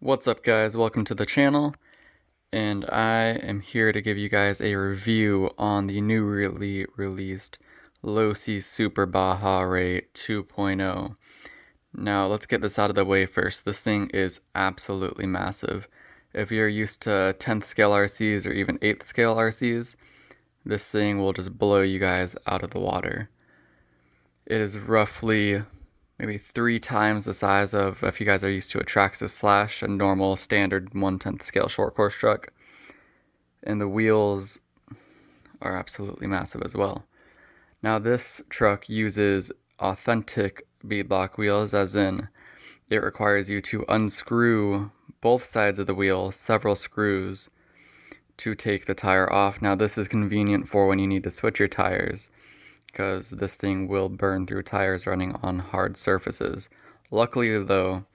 What's up guys, welcome to the channel, and I am here to give you guys a review on the newly released Losi Super Baja Ray 2.0. Now let's get this out of the way first. This thing is absolutely massive. If you're used to 10th scale RCs or even 8th scale RCs, this thing will just blow you guys out of the water. It is roughly maybe 3 times the size of, if you guys are used to a Traxxas Slash, a normal standard 1/10th scale short course truck. And the wheels are absolutely massive as well. Now this truck uses authentic beadlock wheels, as in it requires you to unscrew both sides of the wheel, several screws, to take the tire off. Now this is convenient for when you need to switch your tires, because this thing will burn through tires running on hard surfaces. Luckily though,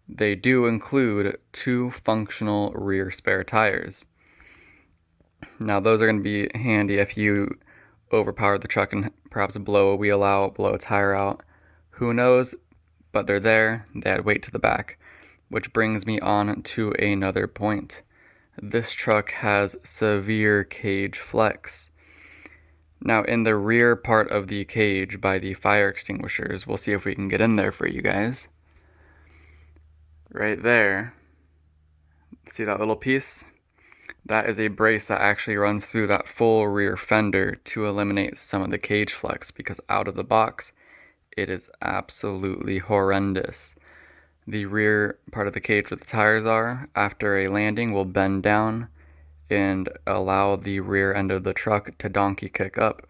they do include 2 functional rear spare tires. Now those are going to be handy if you overpower the truck and perhaps blow a wheel out, blow a tire out. Who knows, but they're there, they add weight to the back. Which brings me on to another point. This truck has severe cage flex. Now in the rear part of the cage by the fire extinguishers, we'll see if we can get in there for you guys. Right there, see that little piece? That is a brace that actually runs through that full rear fender to eliminate some of the cage flex, because out of the box, it is absolutely horrendous. The rear part of the cage where the tires are, after a landing, will bend down and allow the rear end of the truck to donkey kick up,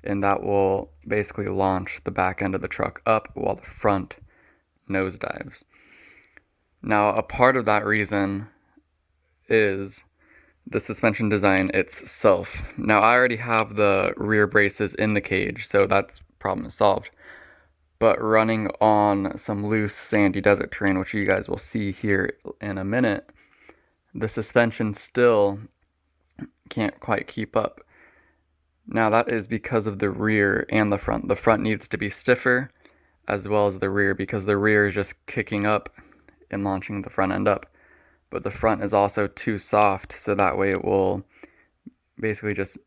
and that will basically launch the back end of the truck up while the front nosedives. Now, a part of that reason is the suspension design itself. Now, I already have the rear braces in the cage, so that problem is solved. But running on some loose sandy desert terrain, which you guys will see here in a minute, the suspension still can't quite keep up. Now that is because of the rear and the front. The front needs to be stiffer, as well as the rear, because the rear is just kicking up and launching the front end up. But the front is also too soft, so that way it will basically just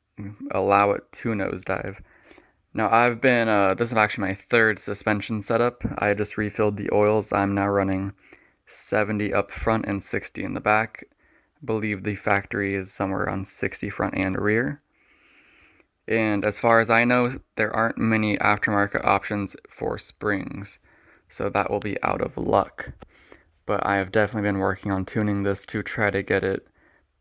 allow it to nosedive. Now I've been, this is actually my 3rd suspension setup. I just refilled the oils. I'm now running 70 up front and 60 in the back. I believe the factory is somewhere around 60 front and rear. And as far as I know, there aren't many aftermarket options for springs, so that will be out of luck. But I have definitely been working on tuning this to try to get it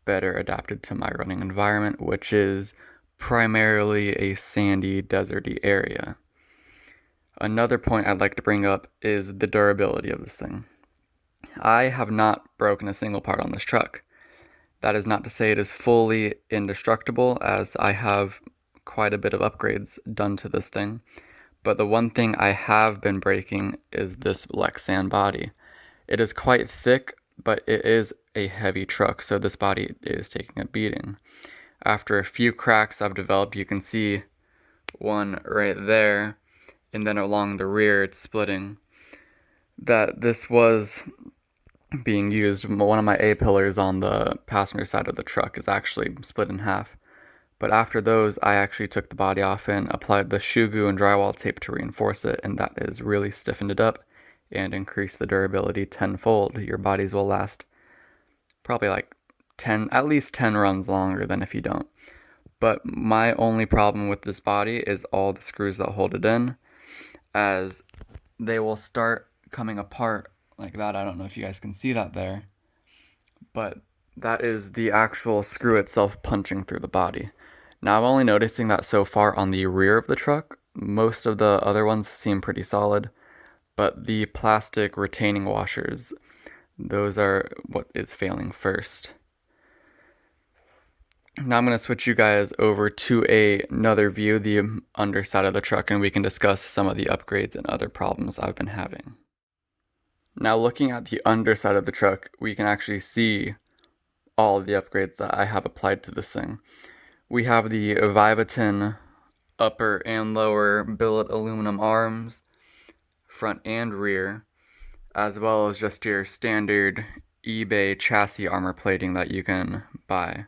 better adapted to my running environment, which is primarily a sandy, deserty area. Another point I'd like to bring up is the durability of this thing. I have not broken a single part on this truck. That is not to say it is fully indestructible, as I have quite a bit of upgrades done to this thing. But the one thing I have been breaking is this Lexan body. It is quite thick, but it is a heavy truck, so this body is taking a beating. After a few cracks I've developed, you can see one right there, and then along the rear it's splitting, that this was being used. One of my A-pillars on the passenger side of the truck is actually split in half. But after those, I actually took the body off and applied the shoe glue and drywall tape to reinforce it, and that has really stiffened it up and increased the durability tenfold. Your bodies will last probably like at least 10 runs longer than if you don't. But my only problem with this body is all the screws that hold it in, as they will start coming apart like that. I don't know if you guys can see that there, but that is the actual screw itself punching through the body. Now I'm only noticing that so far on the rear of the truck. Most of the other ones seem pretty solid, but the plastic retaining washers, those are what is failing first. Now I'm going to switch you guys over to another view, the underside of the truck, and we can discuss some of the upgrades and other problems I've been having. Now looking at the underside of the truck, we can actually see all of the upgrades that I have applied to this thing. We have the Vivatin upper and lower billet aluminum arms, front and rear, as well as just your standard eBay chassis armor plating that you can buy.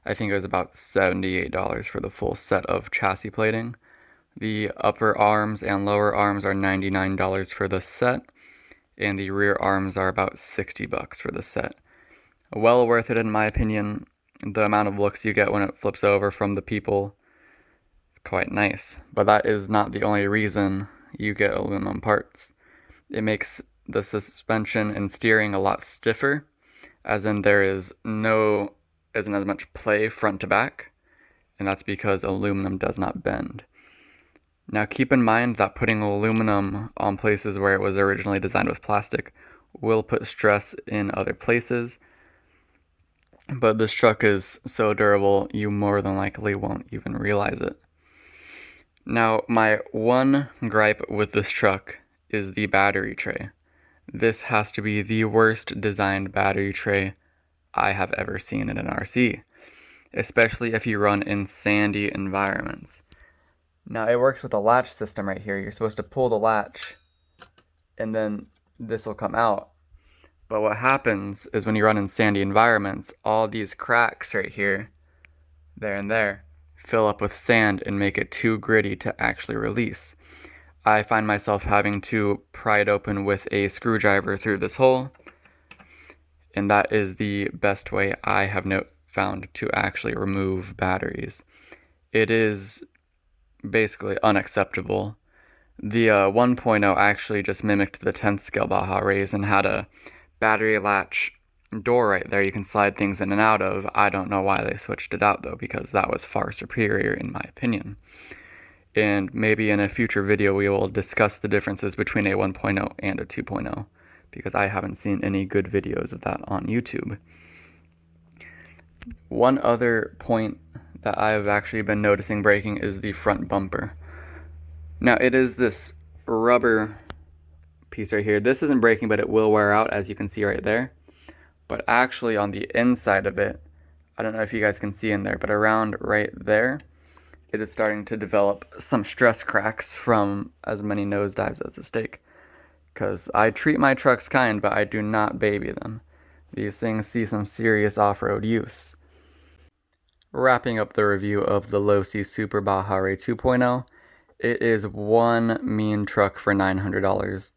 I think it was about $78 for the full set of chassis plating. The upper arms and lower arms are $99 for the set, and the rear arms are about $60 for the set. Well worth it in my opinion. The amount of looks you get when it flips over from the people, quite nice. But that is not the only reason you get aluminum parts. It makes the suspension and steering a lot stiffer, as in there isn't as much play front to back, and that's because aluminum does not bend. Now keep in mind that putting aluminum on places where it was originally designed with plastic will put stress in other places, but this truck is so durable you more than likely won't even realize it. Now my one gripe with this truck is the battery tray. This has to be the worst designed battery tray I have ever seen in an RC, especially if you run in sandy environments. Now it works with a latch system right here. You're supposed to pull the latch and then this will come out. But what happens is when you run in sandy environments, all these cracks right here, there and there, fill up with sand and make it too gritty to actually release. I find myself having to pry it open with a screwdriver through this hole, and that is the best way I have found to actually remove batteries. It is basically unacceptable. The 1.0 actually just mimicked the 10th scale Baja raise and had a battery latch door right there you can slide things in and out of. I don't know why they switched it out though, because that was far superior in my opinion. And maybe in a future video we will discuss the differences between a 1.0 and a 2.0, because I haven't seen any good videos of that on YouTube. One other point that I've actually been noticing breaking is the front bumper. Now it is this rubber piece right here. This isn't breaking, but it will wear out, as you can see right there. But actually on the inside of it, I don't know if you guys can see in there, but around right there, it is starting to develop some stress cracks from as many nosedives as a steak. Because I treat my trucks kind, but I do not baby them. These things see some serious off-road use. Wrapping up the review of the Losi Super Baja Ray 2.0, it is one mean truck for $900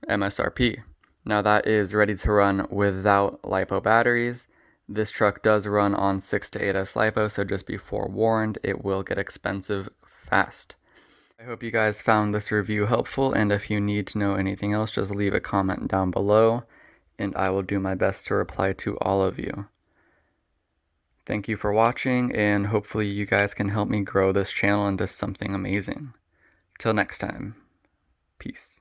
MSRP. Now that is ready to run without LiPo batteries. This truck does run on 6 to 8S LiPo, so just be forewarned, it will get expensive fast. I hope you guys found this review helpful, and if you need to know anything else, just leave a comment down below, and I will do my best to reply to all of you. Thank you for watching, and hopefully you guys can help me grow this channel into something amazing. Till next time, peace.